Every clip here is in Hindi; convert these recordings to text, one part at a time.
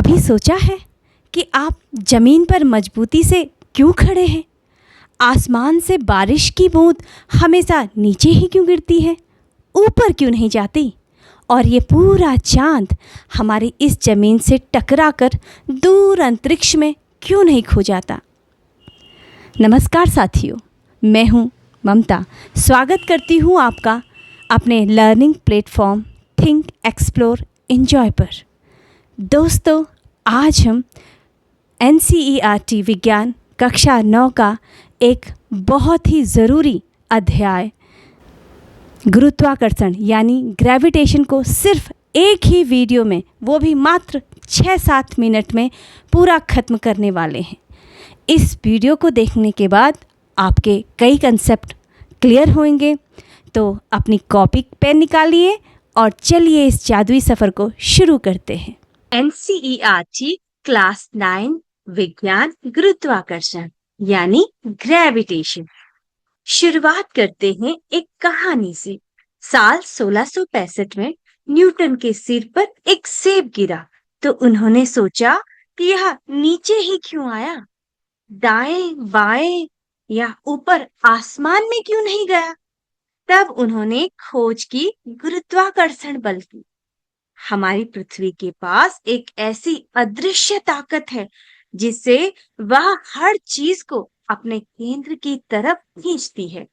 कभी सोचा है कि आप ज़मीन पर मजबूती से क्यों खड़े हैं? आसमान से बारिश की बूंद हमेशा नीचे ही क्यों गिरती है, ऊपर क्यों नहीं जाती? और ये पूरा चांद हमारी इस ज़मीन से टकराकर दूर अंतरिक्ष में क्यों नहीं खो जाता? नमस्कार साथियों, मैं हूँ ममता। स्वागत करती हूँ आपका अपने learning platform think explore enjoy पर। दोस्तों, आज हम NCERT विज्ञान कक्षा 9 का एक बहुत ही ज़रूरी अध्याय गुरुत्वाकर्षण यानी ग्रेविटेशन को सिर्फ एक ही वीडियो में, वो भी मात्र 6-7 मिनट में पूरा ख़त्म करने वाले हैं। इस वीडियो को देखने के बाद आपके कई कंसेप्ट क्लियर होंगे, तो अपनी कॉपी पेन निकालिए और चलिए इस जादुई सफ़र को शुरू करते हैं। NCERT क्लास 9 विज्ञान गुरुत्वाकर्षण यानी ग्रेविटेशन। शुरुआत करते हैं एक कहानी से। साल 1665 में न्यूटन के सिर पर एक सेब गिरा तो उन्होंने सोचा कि यह नीचे ही क्यों आया, दाएं बाएं या ऊपर आसमान में क्यों नहीं गया। तब उन्होंने खोज की गुरुत्वाकर्षण बल की। हमारी पृथ्वी के पास एक ऐसी अदृश्य ताकत है जिससे वह हर चीज को अपने केंद्र की तरफ खींचती है।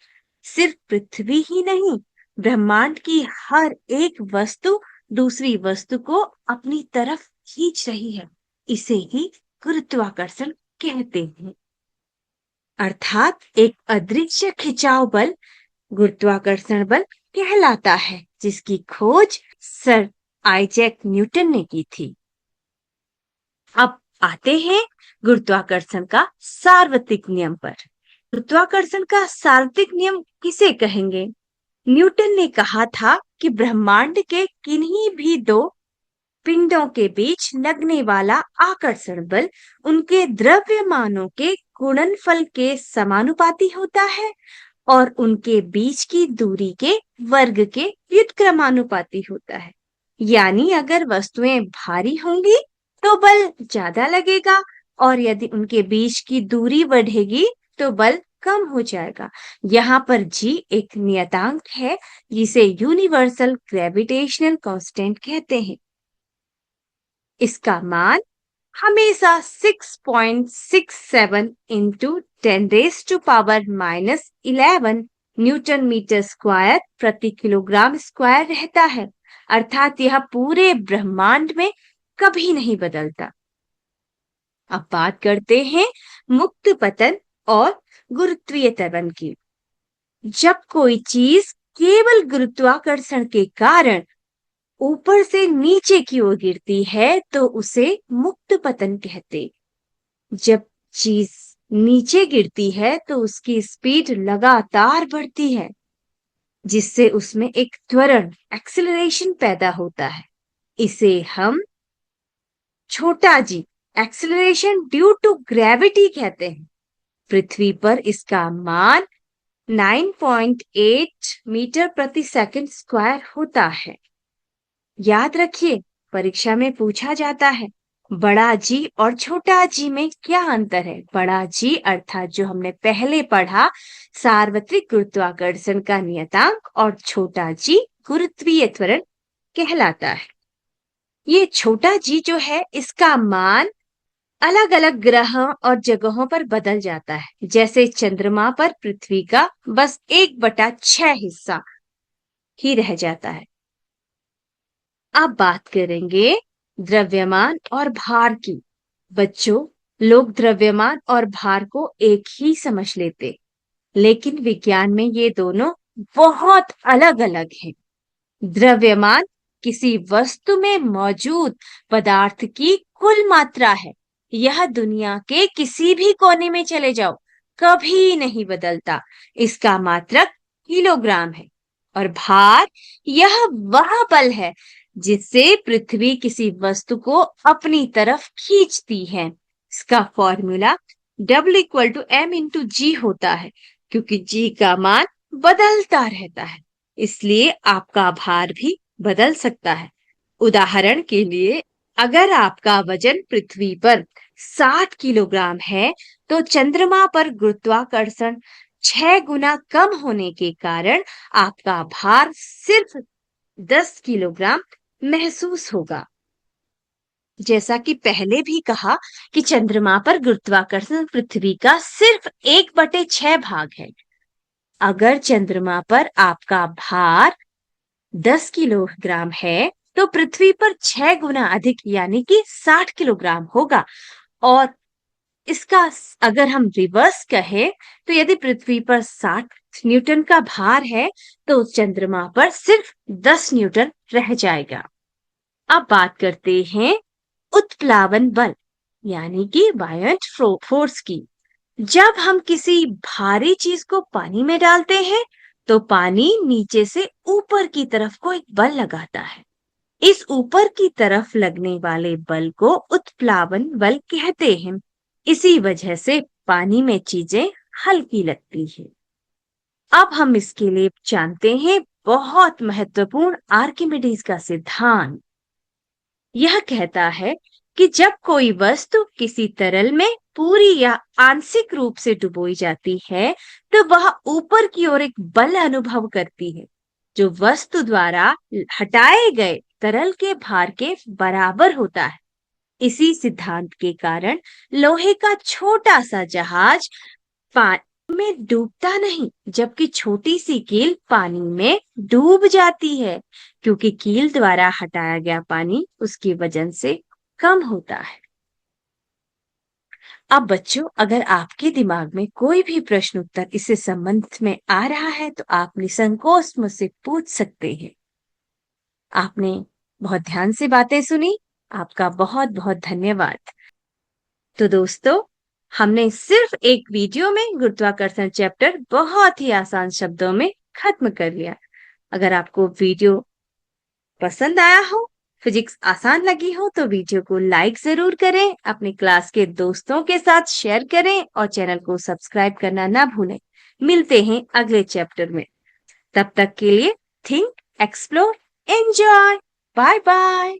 सिर्फ पृथ्वी ही नहीं, ब्रह्मांड की हर एक वस्तु दूसरी वस्तु को अपनी तरफ खींच रही है। इसे ही गुरुत्वाकर्षण कहते हैं। अर्थात एक अदृश्य खिंचाव बल गुरुत्वाकर्षण बल कहलाता है, जिसकी खोज सर आइजैक न्यूटन ने की थी। अब आते हैं गुरुत्वाकर्षण का सार्वत्रिक नियम पर। गुरुत्वाकर्षण का सार्वत्रिक नियम किसे कहेंगे? न्यूटन ने कहा था कि ब्रह्मांड के किन्हीं भी दो पिंडों के बीच लगने वाला आकर्षण बल उनके द्रव्यमानों के गुणनफल के समानुपाती होता है और उनके बीच की दूरी के वर्ग के व्युत्क्रमानुपाती होता है। यानी अगर वस्तुएं भारी होंगी तो बल ज्यादा लगेगा और यदि उनके बीच की दूरी बढ़ेगी तो बल कम हो जाएगा। यहाँ पर G एक नियतांक है जिसे यूनिवर्सल ग्रेविटेशनल कांस्टेंट कहते हैं। इसका मान हमेशा 6.67 इंटू 10⁻⁻11 न्यूटन मीटर स्क्वायर प्रति किलोग्राम स्क्वायर रहता है। अर्थात यह पूरे ब्रह्मांड में कभी नहीं बदलता। अब बात करते हैं मुक्त पतन और गुरुत्वीय त्वरण की। जब कोई चीज केवल गुरुत्वाकर्षण के कारण ऊपर से नीचे की ओर गिरती है तो उसे मुक्त पतन कहते। जब चीज नीचे गिरती है तो उसकी स्पीड लगातार बढ़ती है, जिससे उसमें एक त्वरण एक्सेलरेशन पैदा होता है। इसे हम छोटा जी एक्सेलरेशन ड्यू टू ग्रेविटी कहते हैं। पृथ्वी पर इसका मान 9.8 मीटर प्रति सेकंड स्क्वायर होता है। याद रखिए, परीक्षा में पूछा जाता है बड़ा जी और छोटा जी में क्या अंतर है। बड़ा जी अर्थात जो हमने पहले पढ़ा सार्वत्रिक गुरुत्वाकर्षण का नियतांक और छोटा जी गुरुत्वीय त्वरण कहलाता है। ये छोटा जी जो है इसका मान अलग अलग ग्रह और जगहों पर बदल जाता है। जैसे चंद्रमा पर पृथ्वी का बस 1/6 हिस्सा ही रह जाता है। अब बात करेंगे द्रव्यमान और भार की। बच्चों, लोग द्रव्यमान और भार को एक ही समझ लेते, लेकिन विज्ञान में ये दोनों बहुत अलग अलग हैं। द्रव्यमान किसी वस्तु में मौजूद पदार्थ की कुल मात्रा है। यह दुनिया के किसी भी कोने में चले जाओ, कभी नहीं बदलता। इसका मात्रक किलोग्राम है। और भार, यह वह बल है जिससे पृथ्वी किसी वस्तु को अपनी तरफ खींचती है। इसका फॉर्मूला W=m×G होता है, क्योंकि G का मान बदलता रहता है, इसलिए आपका भार भी बदल सकता है। उदाहरण के लिए अगर आपका वजन पृथ्वी पर 60 किलोग्राम है, तो चंद्रमा पर गुरुत्वाकर्षण 6 गुना कम होने के कारण आपका भार सिर्फ 10 किलोग्राम महसूस होगा। जैसा कि पहले भी कहा कि चंद्रमा पर गुरुत्वाकर्षण पृथ्वी का सिर्फ 1/6 भाग है। अगर चंद्रमा पर आपका भार 10 किलोग्राम है, तो पृथ्वी पर 6 गुना अधिक यानी कि 60 किलोग्राम होगा। और इसका अगर हम रिवर्स कहें, तो यदि पृथ्वी पर 60 न्यूटन का भार है, तो चंद्रमा पर सिर्फ 10 न्यूटन रह जाएगा। अब बात करते हैं उत्प्लावन बल यानी कि बायोंट फोर्स की। जब हम किसी भारी चीज को पानी में डालते हैं, तो पानी नीचे से ऊपर की तरफ को एक बल लगाता है। इस ऊपर की तरफ लगने वाले बल को उत्प्लावन बल कहते हैं। इसी वजह से पानी में चीजें हल्की लगती है। अब हम इसके लिए जानते हैं बहुत महत्वपूर्ण आर्किमिडीज का सिद्धांत। यह कहता है कि जब कोई वस्तु किसी तरल में पूरी या आंशिक रूप से डुबोई जाती है, तो वह ऊपर की ओर एक बल अनुभव करती है, जो वस्तु द्वारा हटाए गए तरल के भार के बराबर होता है। इसी सिद्धांत के कारण लोहे का छोटा सा जहाज पानी में डूबता नहीं, जबकि छोटी सी कील पानी में डूब जाती है, क्योंकि कील द्वारा हटाया गया पानी उसके वजन से कम होता है। अब बच्चों, अगर आपके दिमाग में कोई भी प्रश्न उत्तर इससे संबंधित में आ रहा है, तो आप निसंकोच मुझसे पूछ सकते हैं। आपने बहुत ध्यान से बातें सुनी, आपका बहुत बहुत धन्यवाद। तो दोस्तों, हमने सिर्फ एक वीडियो में गुरुत्वाकर्षण चैप्टर बहुत ही आसान शब्दों में खत्म कर लिया। अगर आपको वीडियो पसंद आया हो, फिजिक्स आसान लगी हो, तो वीडियो को लाइक जरूर करें, अपने क्लास के दोस्तों के साथ शेयर करें और चैनल को सब्सक्राइब करना ना भूलें। मिलते हैं अगले चैप्टर में। तब तक के लिए think, explore, enjoy. Bye bye.